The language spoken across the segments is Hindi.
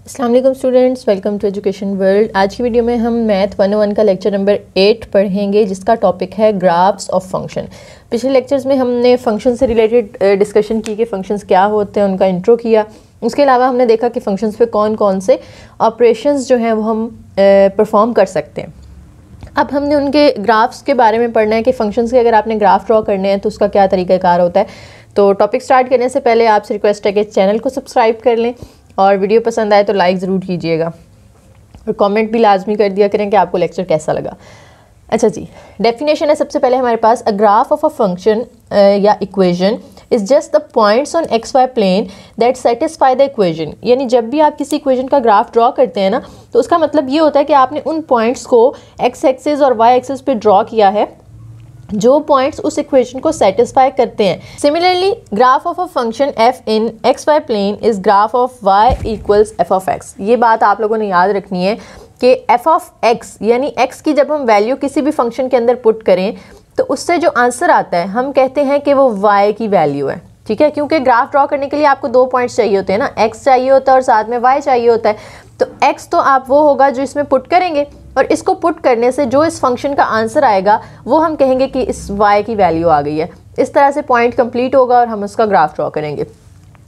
अस्सलाम वालेकुम students, welcome to Education World. आज की वीडियो में हम मैथ 101 का लेक्चर नंबर 8 पढ़ेंगे, जिसका टॉपिक है ग्राफ्स ऑफ फंक्शन। पिछले लेक्चर्स में हमने फंक्शन से रिलेटेड डिस्कशन की कि फंक्शंस क्या होते हैं, उनका इंट्रो किया। उसके अलावा हमने देखा कि फंक्शंस पे कौन कौन से ऑपरेशंस जो हैं वो हम परफॉर्म कर सकते हैं। अब हमने उनके ग्राफ्स के बारे में पढ़ना है कि फंक्शंस के अगर आपने ग्राफ ड्रॉ करने हैं तो उसका क्या तरीक़ाकार होता है। तो टॉपिक स्टार्ट करने से पहले आपसे रिक्वेस्ट है कि चैनल को सब्सक्राइब कर लें और वीडियो पसंद आए तो लाइक ज़रूर कीजिएगा और कमेंट भी लाजमी कर दिया करें कि आपको लेक्चर कैसा लगा। अच्छा जी, डेफिनेशन है सबसे पहले हमारे पास, a graph of a function या equation is just the points on X Y plane that satisfy the equation. यानी जब भी आप किसी इक्वेशन का ग्राफ ड्रॉ करते हैं ना, तो उसका मतलब ये होता है कि आपने उन पॉइंट्स को एक्स एक्सिस और वाई एक्सिस पे ड्रॉ किया है जो पॉइंट्स उस इक्वेशन को सेटिस्फाई करते हैं। Similarly graph of a function f in x Y plane is graph of y equals f of x। ये बात आप लोगों ने याद रखनी है कि f ऑफ x यानी x की जब हम वैल्यू किसी भी फंक्शन के अंदर पुट करें तो उससे जो आंसर आता है हम कहते हैं कि वो y की वैल्यू है। ठीक है, क्योंकि ग्राफ ड्रॉ करने के लिए आपको दो पॉइंट्स चाहिए होते हैं ना, x चाहिए होता है और साथ में y चाहिए होता है। तो x तो आप वो होगा जो इसमें पुट करेंगे और इसको पुट करने से जो इस फंक्शन का आंसर आएगा वो हम कहेंगे कि इस y की वैल्यू आ गई है। इस तरह से पॉइंट कंप्लीट होगा और हम उसका ग्राफ ड्रॉ करेंगे।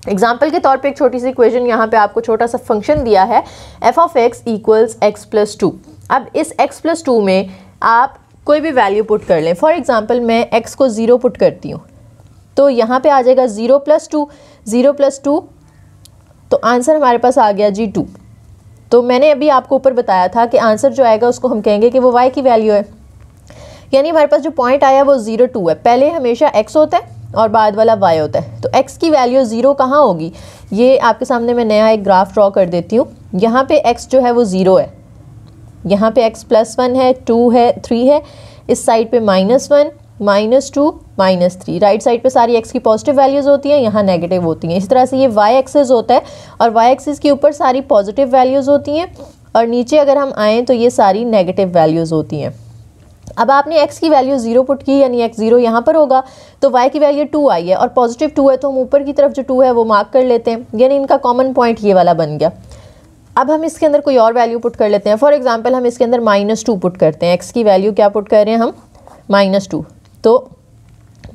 एग्जाम्पल के तौर पे एक छोटी सी इक्वेशन यहाँ पे आपको छोटा सा फंक्शन दिया है f of x equals x plus 2। अब इस x प्लस 2 में आप कोई भी वैल्यू पुट कर लें। फॉर एग्जाम्पल मैं x को 0 पुट करती हूँ तो यहाँ पे आ जाएगा 0 प्लस 2, 0 प्लस 2 तो आंसर हमारे पास आ गया जी 2। तो मैंने अभी आपको ऊपर बताया था कि आंसर जो आएगा उसको हम कहेंगे कि वो y की वैल्यू है। यानी हमारे पास जो पॉइंट आया वो 0 2 है। पहले हमेशा x होता है और बाद वाला y होता है। तो x की वैल्यू 0 कहाँ होगी, ये आपके सामने मैं नया एक ग्राफ ड्रॉ कर देती हूँ। यहाँ पे x जो है वो 0 है, यहाँ पे x प्लस 1 है, 2 है, 3 है, इस साइड पे -1, -2, -3। राइट साइड पे सारी x की पॉजिटिव वैल्यूज़ होती हैं, यहाँ नेगेटिव होती हैं। इस तरह से ये y एक्सिस होता है और y एक्सिस के ऊपर सारी पॉजिटिव वैल्यूज़ होती हैं और नीचे अगर हम आएँ तो ये सारी नेगेटिव वैल्यूज़ होती हैं। अब आपने x की वैल्यू 0 पुट की यानी x 0 यहाँ पर होगा, तो y की वैल्यू 2 आई है और पॉजिटिव 2 है तो हम ऊपर की तरफ जो 2 है वो मार्क कर लेते हैं, यानी इनका कॉमन पॉइंट ये वाला बन गया। अब हम इसके अंदर कोई और वैल्यू पुट कर लेते हैं। फॉर एग्जाम्पल हम इसके अंदर -2 पुट करते हैं। x की वैल्यू क्या पुट कर रहे हैं हम, -2। तो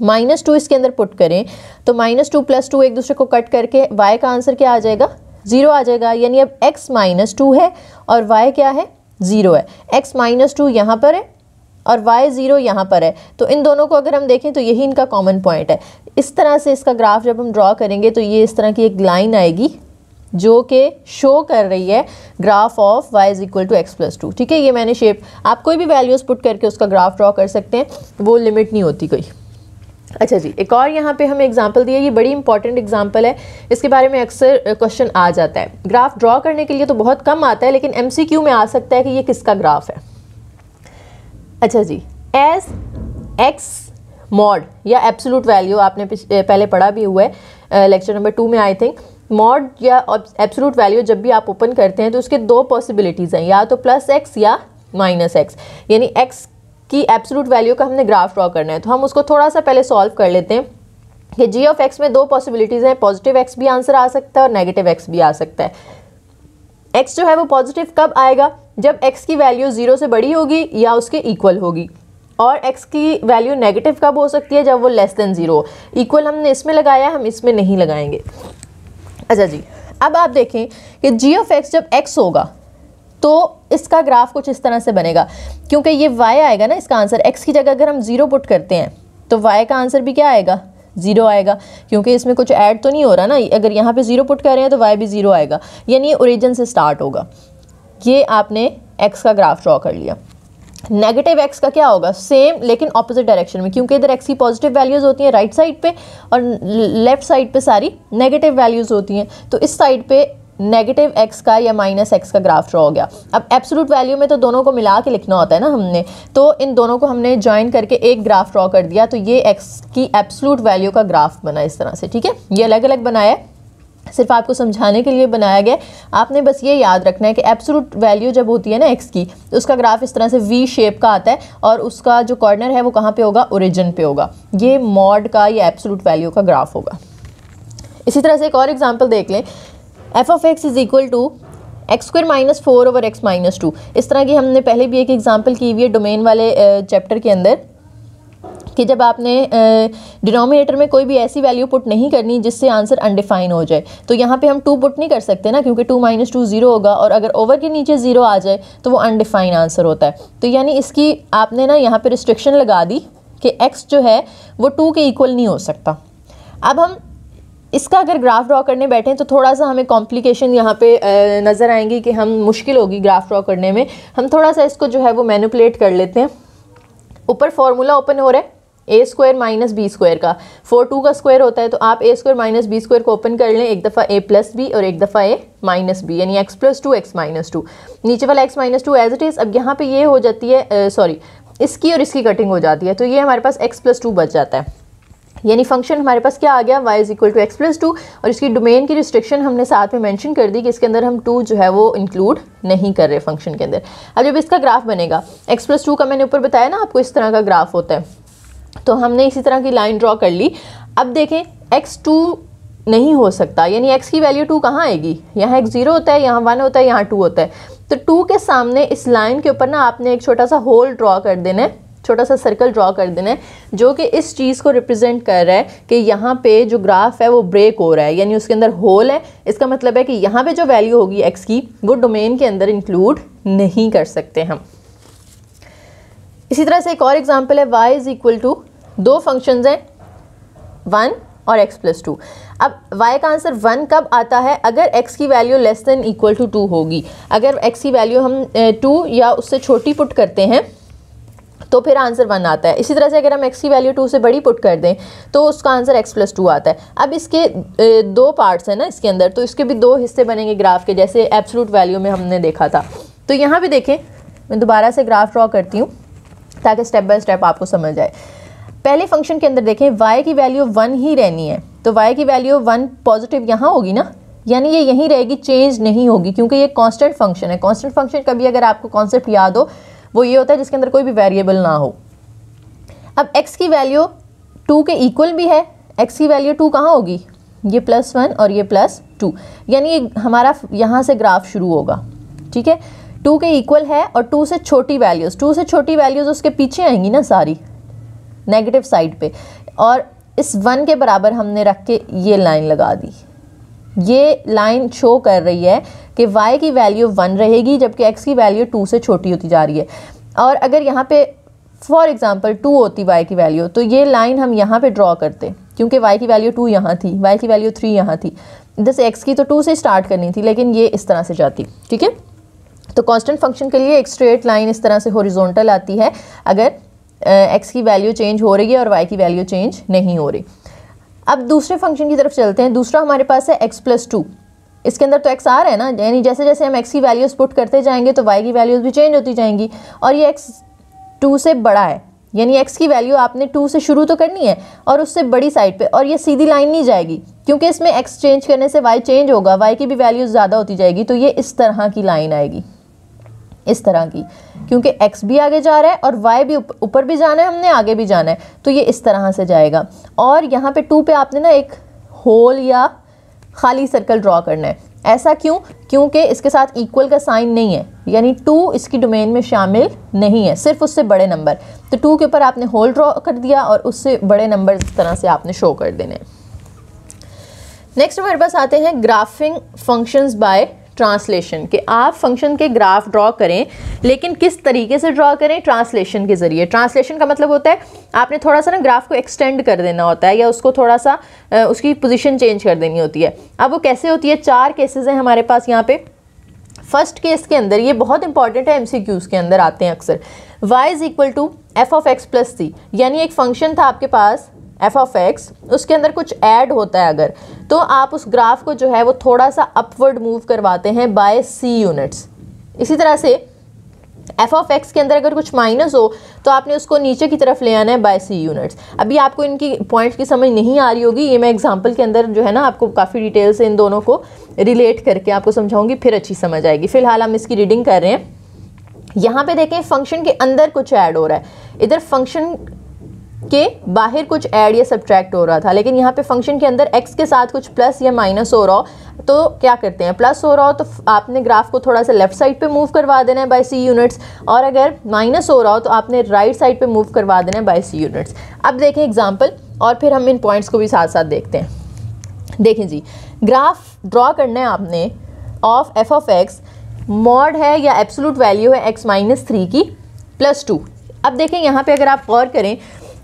-2 इसके अंदर पुट करें तो -2 प्लस 2 एक दूसरे को कट करके y का आंसर क्या आ जाएगा, 0 आ जाएगा। यानी अब x -2 है और y क्या है, 0 है। x -2 यहाँ पर है और y 0 यहाँ पर है, तो इन दोनों को अगर हम देखें तो यही इनका कॉमन पॉइंट है। इस तरह से इसका ग्राफ जब हम ड्रॉ करेंगे तो ये इस तरह की एक लाइन आएगी जो कि शो कर रही है graph of y is equal to x plus 2। ठीक है, ये मैंने शेप, आप कोई भी वैल्यूज़ पुट करके उसका ग्राफ ड्रॉ कर सकते हैं, वो लिमिट नहीं होती कोई। अच्छा जी, एक और यहाँ पे हमें एग्जांपल दिया, ये बड़ी इंपॉर्टेंट एग्जांपल है, इसके बारे में अक्सर क्वेश्चन आ जाता है। ग्राफ ड्रॉ करने के लिए तो बहुत कम आता है लेकिन MCQ में आ सकता है कि ये किसका ग्राफ है। अच्छा जी, एज x मॉड या एब्सोल्यूट वैल्यू आपने पहले पढ़ा भी हुआ है लेक्चर नंबर 2 में आई थिंक। मॉड या एब्सोल्यूट वैल्यू जब भी आप ओपन करते हैं तो उसके दो पॉसिबिलिटीज़ हैं, या तो +x या -x। यानी x की एब्सोल्यूट वैल्यू का हमने ग्राफ ड्रॉ करना है तो हम उसको थोड़ा सा पहले सॉल्व कर लेते हैं कि g ऑफ x में दो पॉसिबिलिटीज़ हैं, पॉजिटिव x भी आंसर आ सकता है और नेगेटिव x भी आ सकता है। x जो है वो पॉजिटिव कब आएगा, जब x की वैल्यू 0 से बड़ी होगी या उसके इक्वल होगी। और x की वैल्यू नेगेटिव कब हो सकती है, जब वो लेस देन 0 हो। इक्वल हमने इसमें लगाया, हम इसमें नहीं लगाएंगे। अच्छा जी, अब आप देखें कि g ऑफ x जब x होगा तो इसका ग्राफ कुछ इस तरह से बनेगा, क्योंकि ये y आएगा ना इसका आंसर। x की जगह अगर हम 0 पुट करते हैं तो y का आंसर भी क्या आएगा, 0 आएगा, क्योंकि इसमें कुछ ऐड तो नहीं हो रहा ना। अगर यहाँ पे 0 पुट कर रहे हैं तो y भी 0 आएगा, यानी ये ओरिजिन से स्टार्ट होगा। ये आपने x का ग्राफ ड्रॉ कर लिया। नेगेटिव x का क्या होगा, सेम लेकिन ऑपोजिट डायरेक्शन में, क्योंकि इधर x की पॉजिटिव वैल्यूज़ होती हैं राइट साइड पे और लेफ्ट साइड पे सारी नेगेटिव वैल्यूज़ होती हैं। तो इस साइड पे नेगेटिव x का या -x का ग्राफ ड्रॉ हो गया। अब एब्सोल्यूट वैल्यू में तो दोनों को मिला के लिखना होता है ना हमने, तो इन दोनों को हमने ज्वाइन करके एक ग्राफ ड्रॉ कर दिया, तो ये x की एब्सोल्यूट वैल्यू का ग्राफ बना इस तरह से। ठीक है, ये अलग अलग बनाया है, सिर्फ आपको समझाने के लिए बनाया गया। आपने बस ये याद रखना है कि एब्सोल्यूट वैल्यू जब होती है ना x की, तो उसका ग्राफ इस तरह से V शेप का आता है और उसका जो कॉर्नर है वो कहाँ पे होगा, ओरिजिन पे होगा। ये मॉड का या एब्सोल्यूट वैल्यू का ग्राफ होगा। इसी तरह से एक और एग्जांपल देख लें, f of x is equal to x square minus 4 over x minus 2। इस तरह की हमने पहले भी एक एग्जांपल की हुई है डोमेन वाले चैप्टर के अंदर कि जब आपने डिनोमिनेटर में कोई भी ऐसी वैल्यू पुट नहीं करनी जिससे आंसर अनडिफाइन हो जाए। तो यहाँ पे हम 2 पुट नहीं कर सकते ना, क्योंकि 2 माइनस 2 0 होगा, और अगर ओवर के नीचे 0 आ जाए तो वो अनडिफाइन आंसर होता है। तो यानी इसकी आपने ना यहाँ पे रिस्ट्रिक्शन लगा दी कि x जो है वो 2 के इक्वल नहीं हो सकता। अब हम इसका अगर ग्राफ ड्रॉ करने बैठें तो थोड़ा सा हमें कॉम्प्लिकेशन यहाँ पे नज़र आएंगी कि हम मुश्किल होगी ग्राफ ड्रॉ करने में। हम थोड़ा सा इसको जो है वो मैनिपुलेट कर लेते हैं। ऊपर फॉर्मूला ओपन हो रहा है ए स्क्वायर माइनस बी स्क्वायर का, 4 2 का स्क्वायर होता है, तो आप ए स्क्वायर माइनस बी स्क्वायर को ओपन कर लें, एक दफ़ा ए प्लस बी और एक दफ़ा ए माइनस बी, यानी एक्स प्लस 2 एक्स माइनस 2। नीचे वाला x minus 2 as it is. अब यहाँ पे ये हो जाती है सॉरी इसकी और इसकी कटिंग हो जाती है, तो ये हमारे पास एक्स प्लस 2 बच जाता है। यानी फंक्शन हमारे पास क्या आ गया, y is equal to x plus 2, और इसकी डोमेन की रिस्ट्रिक्शन हमने साथ में मेंशन कर दी कि इसके अंदर हम 2 जो है वो इंक्लूड नहीं कर रहे फंक्शन के अंदर। अब जब इसका ग्राफ बनेगा, एक्स प्लस 2 का मैंने ऊपर बताया ना आपको इस तरह का ग्राफ होता है, तो हमने इसी तरह की लाइन ड्रॉ कर ली। अब देखें x2 नहीं हो सकता, यानी x की वैल्यू 2 कहाँ आएगी, यहाँ x 0 होता है, यहाँ 1 होता है, यहाँ 2 होता है। तो 2 के सामने इस लाइन के ऊपर ना आपने एक छोटा सा होल ड्रॉ कर देना है, छोटा सा सर्कल ड्रॉ कर देना है, जो कि इस चीज़ को रिप्रेजेंट कर रहा है कि यहाँ पे जो ग्राफ है वो ब्रेक हो रहा है, यानी उसके अंदर होल है। इसका मतलब है कि यहाँ पे जो वैल्यू होगी x की वो डोमेन के अंदर इंक्लूड नहीं कर सकते हम। इसी तरह से एक और एग्जांपल है, y is equal to 2 functions हैं 1 और x प्लस 2। अब y का आंसर 1 कब आता है, अगर x की value less than equal to 2 होगी। अगर x की वैल्यू हम 2 या उससे छोटी पुट करते हैं तो फिर आंसर 1 आता है। इसी तरह से अगर हम x की वैल्यू 2 से बड़ी पुट कर दें तो उसका आंसर x प्लस 2 आता है। अब इसके 2 पार्ट्स हैं ना इसके अंदर, तो इसके भी 2 हिस्से बनेंगे ग्राफ के, जैसे एब्सोल्यूट वैल्यू में हमने देखा था। तो यहाँ भी देखें, मैं दोबारा से ग्राफ ड्रॉ करती हूँ ताकि स्टेप बाय स्टेप आपको समझ आए। पहले फंक्शन के अंदर देखें y की वैल्यू 1 ही रहनी है, तो y की वैल्यू 1 पॉजिटिव यहाँ होगी ना, यानी ये यहीं रहेगी, चेंज नहीं होगी, क्योंकि ये कांस्टेंट फंक्शन है। कांस्टेंट फंक्शन कभी अगर आपको कॉन्सेप्ट याद हो वो ये होता है जिसके अंदर कोई भी वेरिएबल ना हो। अब x की वैल्यू 2 के इक्वल भी है, x की वैल्यू 2 कहाँ होगी, ये +1 और ये +2, यानी हमारा यहाँ से ग्राफ शुरू होगा। ठीक है, 2 के इक्वल है और 2 से छोटी वैल्यूज़, 2 से छोटी वैल्यूज़ उसके पीछे आएंगी ना सारी नेगेटिव साइड पे, और इस 1 के बराबर हमने रख के ये लाइन लगा दी। ये लाइन शो कर रही है कि y की वैल्यू 1 रहेगी जबकि x की वैल्यू 2 से छोटी होती जा रही है। और अगर यहाँ पे फॉर एग्जांपल 2 होती y की वैल्यू, तो ये लाइन हम यहाँ पे ड्रॉ करते, क्योंकि y की वैल्यू 2 यहाँ थी, y की वैल्यू 3 यहाँ थी, जैसे x की तो 2 से स्टार्ट करनी थी, लेकिन ये इस तरह से जाती। ठीक है, तो कांस्टेंट फंक्शन के लिए एक स्ट्रेट लाइन इस तरह से हॉरिजॉन्टल आती है अगर x की वैल्यू चेंज हो रही है और y की वैल्यू चेंज नहीं हो रही। अब दूसरे फंक्शन की तरफ चलते हैं। दूसरा हमारे पास है x प्लस 2, इसके अंदर तो x आ रहा है ना, यानी जैसे जैसे हम x की वैल्यूज़ पुट करते जाएंगे तो y की वैल्यूज़ भी चेंज होती जाएंगी, और ये x 2 से बड़ा है, यानी x की वैल्यू आपने 2 से शुरू तो करनी है और उससे बड़ी साइड पे, और ये सीधी लाइन नहीं जाएगी क्योंकि इसमें x चेंज करने से y चेंज होगा, y की भी वैल्यूज़ ज़्यादा होती जाएगी, तो ये इस तरह की लाइन आएगी, इस तरह की, क्योंकि x भी आगे जा रहा है और y भी ऊपर भी जाना है, हमने आगे भी जाना है, तो ये इस तरह से जाएगा। और यहाँ पे 2 पे आपने ना एक होल या खाली सर्कल ड्रॉ करना है। ऐसा क्यों, क्योंकि इसके साथ इक्वल का साइन नहीं है, यानी 2 इसकी डोमेन में शामिल नहीं है, सिर्फ उससे बड़े नंबर। तो 2 के ऊपर आपने होल ड्रॉ कर दिया और उससे बड़े नंबर इस तरह से आपने शो कर देने। नेक्स्ट हमारे पास आते हैं ग्राफिंग फंक्शंस बाय ट्रांसलेशन, कि आप फंक्शन के ग्राफ ड्रॉ करें, लेकिन किस तरीके से ड्रॉ करें, ट्रांसलेशन के ज़रिए। ट्रांसलेशन का मतलब होता है आपने थोड़ा सा ना ग्राफ को एक्सटेंड कर देना होता है, या उसको थोड़ा सा उसकी पोजीशन चेंज कर देनी होती है। अब वो कैसे होती है, 4 केसेस हैं हमारे पास यहाँ पे। फर्स्ट केस के अंदर, ये बहुत इंपॉर्टेंट है, MCQs के अंदर आते हैं अक्सर, y is equal to f of x plus c, यानी एक फंक्शन था आपके पास f ऑफ x, उसके अंदर कुछ ऐड होता है अगर, तो आप उस ग्राफ को जो है वो थोड़ा सा अपवर्ड मूव करवाते हैं बाय c यूनिट्स। इसी तरह से f ऑफ x के अंदर अगर कुछ माइनस हो तो आपने उसको नीचे की तरफ ले आना है बाय c यूनिट्स। अभी आपको इनकी पॉइंट्स की समझ नहीं आ रही होगी, ये मैं एग्जांपल के अंदर जो है ना आपको काफ़ी डिटेल से इन दोनों को रिलेट करके आपको समझाऊंगी, फिर अच्छी समझ आएगी। फिलहाल हम इसकी रीडिंग कर रहे हैं। यहाँ पे देखें फंक्शन के अंदर कुछ ऐड हो रहा है, इधर फंक्शन के बाहर कुछ ऐड या सब्ट्रैक्ट हो रहा था, लेकिन यहाँ पे फंक्शन के अंदर x के साथ कुछ प्लस या माइनस हो रहा हो तो क्या करते हैं, प्लस हो रहा हो तो आपने ग्राफ को थोड़ा सा लेफ्ट साइड पे मूव करवा देना है बाय सी यूनिट्स, और अगर माइनस हो रहा हो तो आपने राइट साइड पे मूव करवा देना है बाय सी यूनिट्स। अब देखें एग्जांपल, और फिर हम इन पॉइंट्स को भी साथ साथ देखते हैं। देखें जी, ग्राफ ड्रॉ करना है आपने of F of x, mod है या एब्सोल्यूट वैल्यू है x माइनस 3 की प्लस 2। अब देखें यहाँ पे अगर आप गौर करें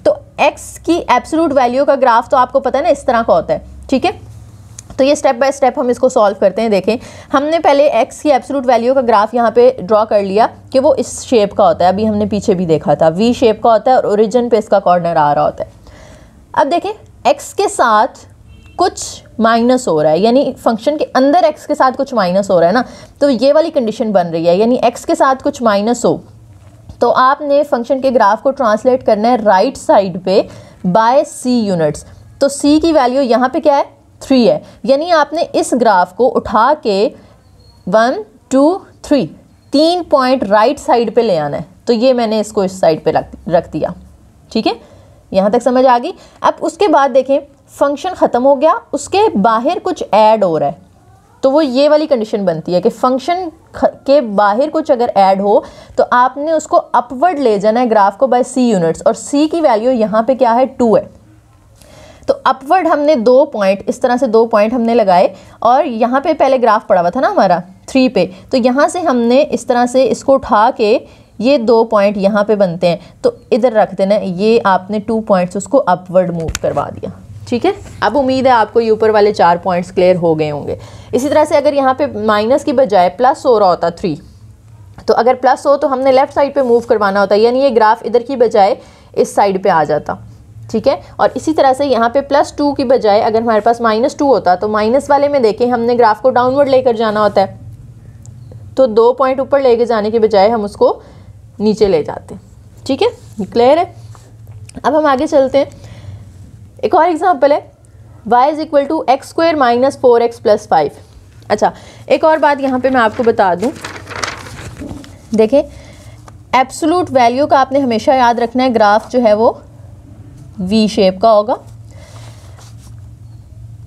तो x की एब्सोल्यूट वैल्यू का ग्राफ तो आपको पता है ना इस तरह का होता है, ठीक है। तो ये स्टेप बाय स्टेप हम इसको सॉल्व करते हैं। देखें, हमने पहले x की एब्सोल्यूट वैल्यू का ग्राफ यहाँ पे ड्रॉ कर लिया कि वो इस शेप का होता है, अभी हमने पीछे भी देखा था वी शेप का होता है और ओरिजिन पे इसका कॉर्नर आ रहा होता है। अब देखें x के साथ कुछ माइनस हो रहा है, यानी फंक्शन के अंदर x के साथ कुछ माइनस हो रहा है ना, तो ये वाली कंडीशन बन रही है, यानी x के साथ कुछ माइनस हो तो आपने फंक्शन के ग्राफ को ट्रांसलेट करना है राइट साइड पे बाय c यूनिट्स। तो c की वैल्यू यहाँ पे क्या है, 3 है, यानी आपने इस ग्राफ को उठा के 1 2 3 3 पॉइंट राइट साइड पे ले आना है। तो ये मैंने इसको इस साइड पे रख दिया, ठीक है, यहाँ तक समझ आ गई। अब उसके बाद देखें फंक्शन ख़त्म हो गया, उसके बाहर कुछ ऐड हो रहा है, तो वो ये वाली कंडीशन बनती है कि फंक्शन के बाहर कुछ अगर ऐड हो तो आपने उसको अपवर्ड ले जाना है ग्राफ को बाय सी यूनिट्स, और सी की वैल्यू यहाँ पे क्या है, 2 है। तो अपवर्ड हमने 2 पॉइंट, इस तरह से 2 पॉइंट हमने लगाए, और यहाँ पे पहले ग्राफ पड़ा हुआ था ना हमारा 3 पे, तो यहाँ से हमने इस तरह से इसको उठा के ये 2 पॉइंट यहाँ पे बनते हैं, तो इधर रख देना, ये आपने 2 पॉइंट्स उसको अपवर्ड मूव करवा दिया, ठीक है। अब उम्मीद है आपको ये ऊपर वाले 4 पॉइंट्स क्लियर हो गए होंगे। इसी तरह से अगर यहाँ पे माइनस की बजाय प्लस हो रहा होता 3, तो अगर प्लस हो तो हमने लेफ्ट साइड पे मूव करवाना होता, यानी ये ग्राफ इधर की बजाय इस साइड पे आ जाता, ठीक है। और इसी तरह से यहाँ पे +2 की बजाय अगर हमारे पास -2 होता तो माइनस वाले में देखें हमने ग्राफ को डाउनवर्ड लेकर जाना होता है, तो 2 पॉइंट ऊपर लेके जाने की बजाय हम उसको नीचे ले जाते हैं, ठीक है, क्लियर है। अब हम आगे चलते हैं, एक और एग्जांपल है y = x² - 4x + 5। अच्छा, एक और बात यहाँ पे मैं आपको बता दूँ, देखें एब्सोल्यूट वैल्यू का आपने हमेशा याद रखना है, ग्राफ जो है वो वी शेप का होगा।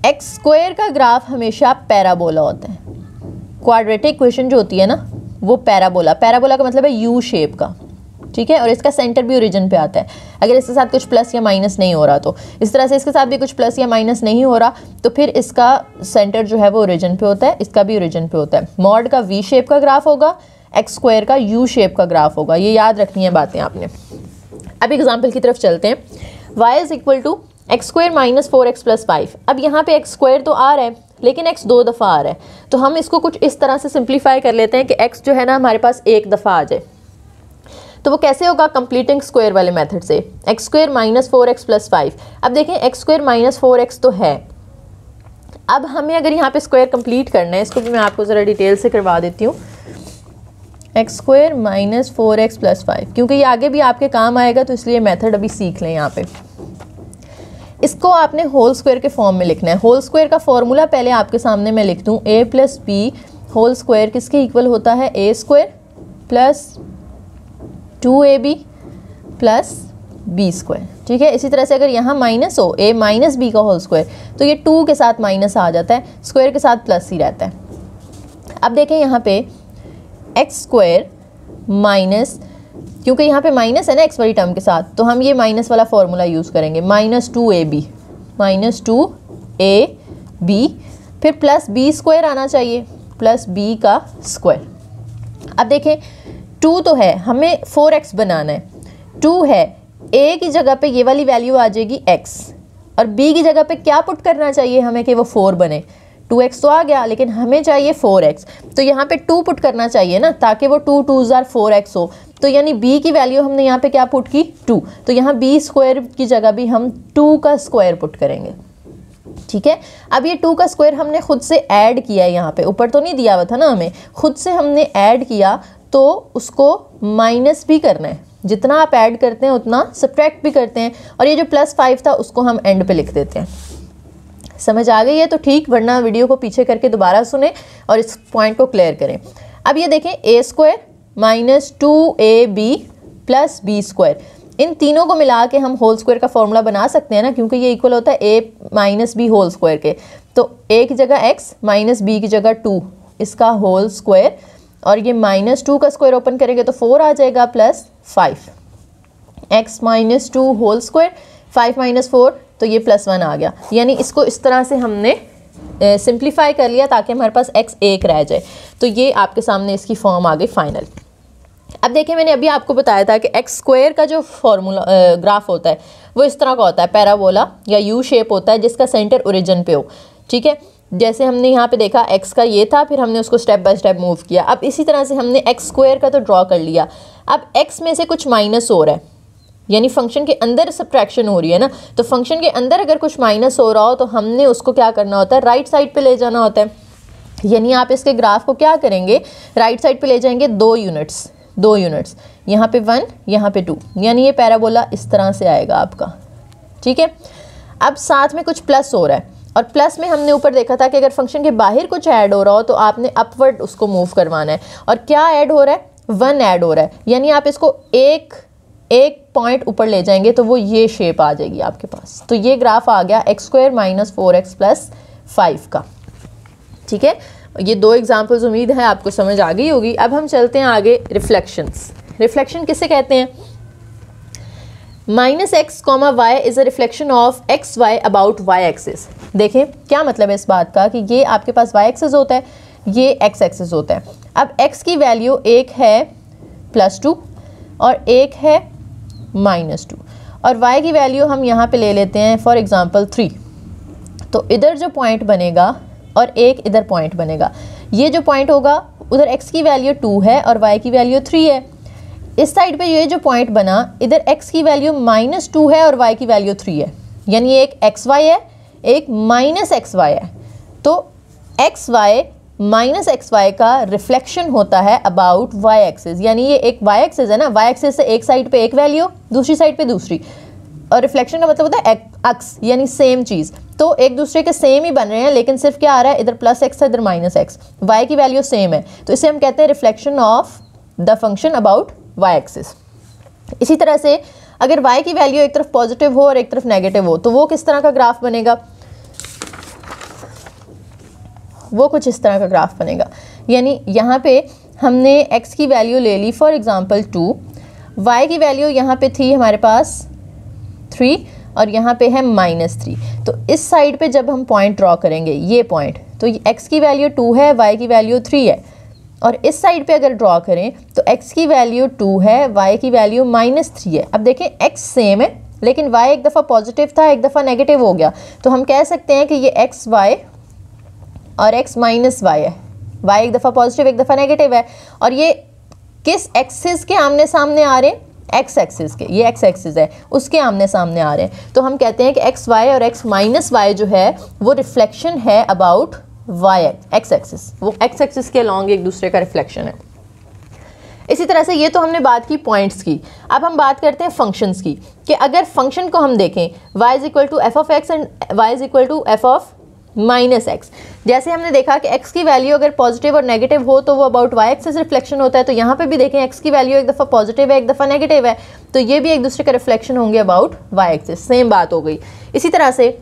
x² का ग्राफ हमेशा पैराबोला होता है, क्वाड्रेटिक इक्वेशन जो होती है ना वो पैराबोला का मतलब है यू शेप का, ठीक है, और इसका सेंटर भी ओरिजिन पे आता है। अगर इसके साथ कुछ प्लस या माइनस नहीं हो रहा तो इस तरह से इसके साथ भी कुछ प्लस या माइनस नहीं हो रहा तो फिर इसका सेंटर जो है वो ओरिजिन पे होता है, इसका भी ओरिजिन पे होता है। मॉड का वी शेप का ग्राफ होगा, x² का यू शेप का ग्राफ होगा, ये याद रखनी है बातें आपने। अब एग्जाम्पल की तरफ चलते हैं, y = x² - 4x + 5। अब यहाँ पे x² तो आ रहा है लेकिन x 2 दफ़ा आ रहा है, तो हम इसको कुछ इस तरह से सिंप्लीफाई कर लेते हैं कि x जो है ना हमारे पास 1 दफ़ा आ जाए। तो वो कैसे होगा, कंप्लीटिंग स्क्वायर वाले मेथड से, x² - 4x + 5। अब देखें x² - 4x तो है, अब हमें अगर यहाँ पे स्क्वायर कंप्लीट करना है, इसको भी मैं आपको ज़रा डिटेल से करवा देती हूँ, x² - 4x + 5, क्योंकि ये आगे भी आपके काम आएगा तो इसलिए मेथड अभी सीख लें। यहाँ पे इसको आपने होल स्क्वायर के फॉर्म में लिखना है। होल स्क्वायर का फॉर्मूला पहले आपके सामने मैं लिख दूँ, a + b होल स्क्वायर किसके इक्वल होता है, a² + 2ab + b², ठीक है। इसी तरह से अगर यहाँ माइनस हो a - b का होल स्क्वायर तो ये 2 के साथ माइनस आ जाता है, स्क्वायर के साथ प्लस ही रहता है। अब देखें यहाँ पे x² माइनस, क्योंकि यहाँ पे माइनस है ना x वाली टर्म के साथ, तो हम ये माइनस वाला फॉर्मूला यूज़ करेंगे, -2ab फिर प्लस b² आना चाहिए, प्लस b का स्क्वायर। अब देखें 2 तो है, हमें 4x बनाना है, 2 है, a की जगह पे ये वाली वैल्यू आ जाएगी x, और b की जगह पे क्या पुट करना चाहिए हमें कि वो 4 बने। 2x तो आ गया लेकिन हमें चाहिए 4x, तो यहाँ पे 2 पुट करना चाहिए ना, ताकि वो 2 2s are 4x हो। तो यानी b की वैल्यू हमने यहाँ पे क्या पुट की, 2, तो यहाँ b² की जगह भी हम 2 का स्क्वायर पुट करेंगे, ठीक है। अब ये 2 का स्क्वायर हमने खुद से ऐड किया है, यहाँ पे ऊपर तो नहीं दिया हुआ था ना, हमें खुद से हमने ऐड किया, तो उसको माइनस भी करना है, जितना आप ऐड करते हैं उतना सब्ट्रैक्ट भी करते हैं, और ये जो +5 था उसको हम एंड पे लिख देते हैं। समझ आ गई है तो ठीक, वरना वीडियो को पीछे करके दोबारा सुने और इस पॉइंट को क्लियर करें। अब ये देखें a² - 2ab + b², इन तीनों को मिला के हम होल स्क्वायर का फॉर्मूला बना सकते हैं ना, क्योंकि ये इक्वल होता है ए माइनस बी होल स्क्वायर के। तो ए की जगह एक्स माइनस बी की जगह 2 इसका होल स्क्वायर, और ये -2 का स्क्वायर ओपन करेंगे तो 4 आ जाएगा plus 5, x minus 2 whole square 5 minus 4 तो ये +1 आ गया। यानी इसको इस तरह से हमने सिंप्लीफाई कर लिया ताकि हमारे पास x 1 रह जाए। तो ये आपके सामने इसकी फॉर्म आ गई फाइनल। अब देखिए मैंने अभी आपको बताया था कि एक्स स्क्वायर का जो फॉर्मूला ग्राफ होता है वो इस तरह का होता है, पैराबोला या यू शेप होता है जिसका सेंटर ओरिजिन पे हो। ठीक है, जैसे हमने यहाँ पे देखा x का ये था, फिर हमने उसको स्टेप बाय स्टेप मूव किया। अब इसी तरह से हमने एक्स स्क्वायर का तो ड्रॉ कर लिया। अब x में से कुछ माइनस हो रहा है, यानी फंक्शन के अंदर सब्ट्रैक्शन हो रही है ना, तो फंक्शन के अंदर अगर कुछ माइनस हो रहा हो तो हमने उसको क्या करना होता है, राइट साइड पे ले जाना होता है। यानी आप इसके ग्राफ को क्या करेंगे, राइट साइड पे ले जाएंगे 2 यूनिट्स, यहाँ पे 1 यहाँ पे 2, यानी ये पैराबोला इस तरह से आएगा आपका। ठीक है, अब साथ में कुछ प्लस हो रहा है, और प्लस में हमने ऊपर देखा था कि अगर फंक्शन के बाहर कुछ ऐड हो रहा हो तो आपने अपवर्ड उसको मूव करवाना है। और क्या ऐड हो रहा है, 1 ऐड हो रहा है, यानी आप इसको एक पॉइंट ऊपर ले जाएंगे तो वो ये शेप आ जाएगी आपके पास। तो ये ग्राफ आ गया x square minus 4x plus 5 का। ठीक है, ये 2 एग्जाम्पल्स उम्मीद है आपको समझ आ गई होगी। अब हम चलते हैं आगे रिफ्लेक्शंस। रिफ्लेक्शन किसे कहते हैं, -x, y is a reflection of x y about y axis. देखें क्या मतलब है इस बात का कि ये आपके पास y एक्सिस होता है, ये x एक्सिस होता है। अब x की वैल्यू एक है +2 और एक है -2, और y की वैल्यू हम यहाँ पे ले लेते हैं फॉर एग्जांपल 3। तो इधर जो पॉइंट बनेगा और एक इधर पॉइंट बनेगा, ये जो पॉइंट होगा उधर x की वैल्यू 2 है और y की वैल्यू 3 है। इस साइड पे ये जो पॉइंट बना, इधर x की वैल्यू -2 है और y की वैल्यू 3 है, यानी एक xy है एक -xy है। तो xy माइनस XY का रिफ्लेक्शन होता है अबाउट y एक्सिस, यानी ये एक y एक्सिस है ना, y एक्सिस से एक साइड पे एक वैल्यू दूसरी साइड पे दूसरी, और रिफ्लेक्शन का मतलब होता है अक्स, यानी सेम चीज़। तो एक दूसरे के सेम ही बन रहे हैं, लेकिन सिर्फ क्या आ रहा है, इधर +x है इधर -x, y की वैल्यू सेम है, तो इसे हम कहते हैं reflection of the function about y axis. इसी तरह से अगर y की वैल्यू एक तरफ पॉजिटिव हो और एक तरफ नेगेटिव हो तो वो किस तरह का ग्राफ बनेगा, वो कुछ इस तरह का ग्राफ बनेगा। यानी यहाँ पे हमने x की वैल्यू ले ली फॉर एग्जांपल 2, y की वैल्यू यहाँ पे थी हमारे पास 3 और यहाँ पे है -3। तो इस साइड पे जब हम पॉइंट ड्रॉ करेंगे ये पॉइंट, तो x की वैल्यू 2 है, y की वैल्यू 3 है, और इस साइड पे अगर ड्रॉ करें तो x की वैल्यू 2 है, y की वैल्यू -3 है। अब देखें x सेम है लेकिन y एक दफ़ा पॉजिटिव था एक दफ़ा नेगेटिव हो गया, तो हम कह सकते हैं कि ये x y और x माइनस y है, y एक दफ़ा पॉजिटिव एक दफ़ा नेगेटिव है, और ये किस एक्सिस के आमने सामने आ रहे हैं, x एक्सिस के, ये x एक्सिस है उसके आमने सामने आ रहे हैं। तो हम कहते हैं कि x y और x माइनस y जो है वो रिफ्लेक्शन है अबाउट y x एक्सिस, वो x एक्सिस के अलॉन्ग एक दूसरे का रिफ्लेक्शन है। इसी तरह से ये तो हमने बात की पॉइंट्स की। अब हम बात करते हैं फंक्शंस की, कि अगर फंक्शन को हम देखें y is equal to f of x and y is equal to f of -x। जैसे हमने देखा कि x की वैल्यू अगर पॉजिटिव और नेगेटिव हो तो वो अबाउट y एक्सिस रिफ्लेक्शन होता है, तो यहाँ पे भी देखें x की वैल्यू एक दफ़ा पॉजिटिव है एक दफ़ा नेगेटिव है, तो ये भी एक दूसरे का रिफ्लेक्शन होंगे अबाउट y एक्सिस, सेम बात हो गई। इसी तरह से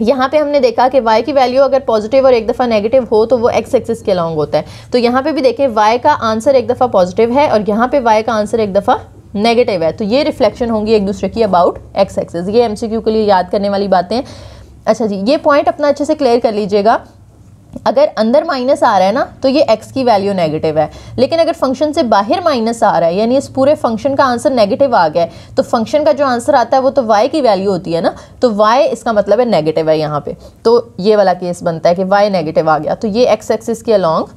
यहाँ पे हमने देखा कि y की वैल्यू अगर पॉजिटिव और एक दफ़ा नेगेटिव हो तो वो x एक्सिस के अलॉन्ग होता है, तो यहाँ पे भी देखें y का आंसर एक दफ़ा पॉजिटिव है और यहाँ पे y का आंसर एक दफ़ा नेगेटिव है, तो ये रिफ्लेक्शन होंगी एक दूसरे की अबाउट x एक्सिस। ये MCQ के लिए याद करने वाली बातें। अच्छा जी, ये पॉइंट अपना अच्छे से क्लियर कर लीजिएगा। अगर अंदर माइनस आ रहा है ना तो ये x की वैल्यू नेगेटिव है, लेकिन अगर फंक्शन से बाहर माइनस आ रहा है यानी इस पूरे फंक्शन का आंसर नेगेटिव आ गया है, तो फंक्शन का जो आंसर आता है वो तो y की वैल्यू होती है ना, तो y इसका मतलब है नेगेटिव है यहाँ पे, तो ये वाला केस बनता है कि y नेगेटिव आ गया, तो ये x एक्सिस के अलॉन्ग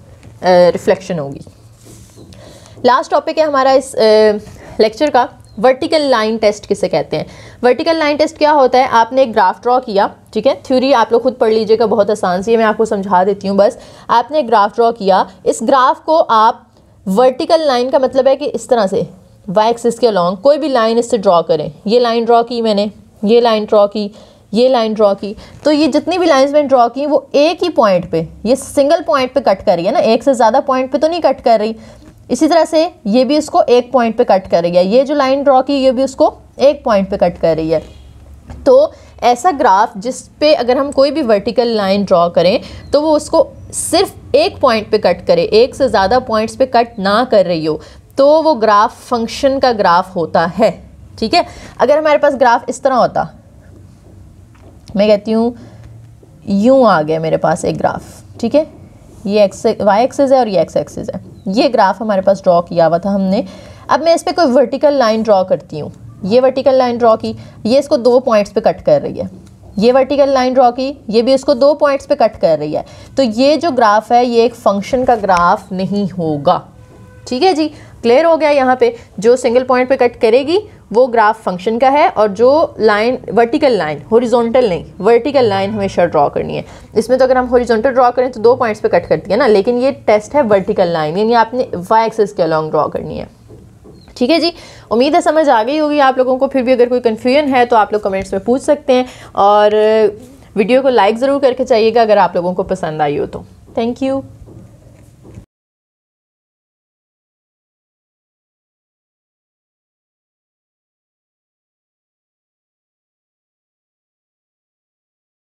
रिफ्लेक्शन होगी। लास्ट टॉपिक है हमारा इस लेक्चर का, वर्टिकल लाइन टेस्ट किसे कहते हैं। वर्टिकल लाइन टेस्ट क्या होता है, आपने एक ग्राफ ड्रॉ किया, ठीक है, थ्योरी आप लोग खुद पढ़ लीजिएगा, बहुत आसान सी है, मैं आपको समझा देती हूँ। बस आपने एक ग्राफ ड्रॉ किया, इस ग्राफ को आप वर्टिकल लाइन का मतलब है कि इस तरह से वाई एक्सिस के अलॉन्ग कोई भी लाइन इससे ड्रॉ करें। ये लाइन ड्रॉ की मैंने, ये लाइन ड्रॉ की, ये लाइन ड्रॉ की, तो ये जितनी भी लाइंस मैंने ड्रॉ की वो एक ही पॉइंट पे, ये सिंगल पॉइंट पे कट कर रही है ना, एक से ज़्यादा पॉइंट पे तो नहीं कट कर रही। इसी तरह से ये भी इसको एक पॉइंट पे कट कर रही है, ये जो लाइन ड्रॉ की ये भी उसको एक पॉइंट पे कट कर रही है। तो ऐसा ग्राफ जिस पे अगर हम कोई भी वर्टिकल लाइन ड्रॉ करें तो वो उसको सिर्फ एक पॉइंट पे कट करे, एक से ज़्यादा पॉइंट्स पे कट ना कर रही हो, तो वो ग्राफ फंक्शन का ग्राफ होता है। ठीक है, अगर हमारे पास ग्राफ इस तरह होता, मैं कहती हूँ यूँ आ गया मेरे पास एक ग्राफ, ठीक है, ये वाई एक्सिस है और ये एक्स एक्सिस है, ये ग्राफ हमारे पास ड्रॉ किया हुआ था हमने। अब मैं इस पर कोई वर्टिकल लाइन ड्रॉ करती हूँ, ये वर्टिकल लाइन ड्रॉ की, ये इसको 2 पॉइंट्स पे कट कर रही है, ये वर्टिकल लाइन ड्रॉ की, ये भी इसको 2 पॉइंट्स पे कट कर रही है। तो ये जो ग्राफ है ये एक फंक्शन का ग्राफ नहीं होगा। ठीक है जी, क्लियर हो गया। यहाँ पे जो सिंगल पॉइंट पे कट करेगी वो ग्राफ फंक्शन का है, और जो लाइन वर्टिकल लाइन, हॉरिजॉन्टल नहीं, वर्टिकल लाइन हमेशा ड्रॉ करनी है। इसमें तो अगर हम हॉरिजॉन्टल ड्रॉ करें तो 2 पॉइंट्स पे कट करती है ना, लेकिन ये टेस्ट है वर्टिकल लाइन, यानी आपने वाई एक्सिस के अलॉन्ग ड्रॉ करनी है। ठीक है जी, उम्मीद है समझ आ गई होगी आप लोगों को। फिर भी अगर कोई कन्फ्यूजन है तो आप लोग कमेंट्स में पूछ सकते हैं, और वीडियो को लाइक ज़रूर करके चाहिएगा अगर आप लोगों को पसंद आई हो तो। Thank you.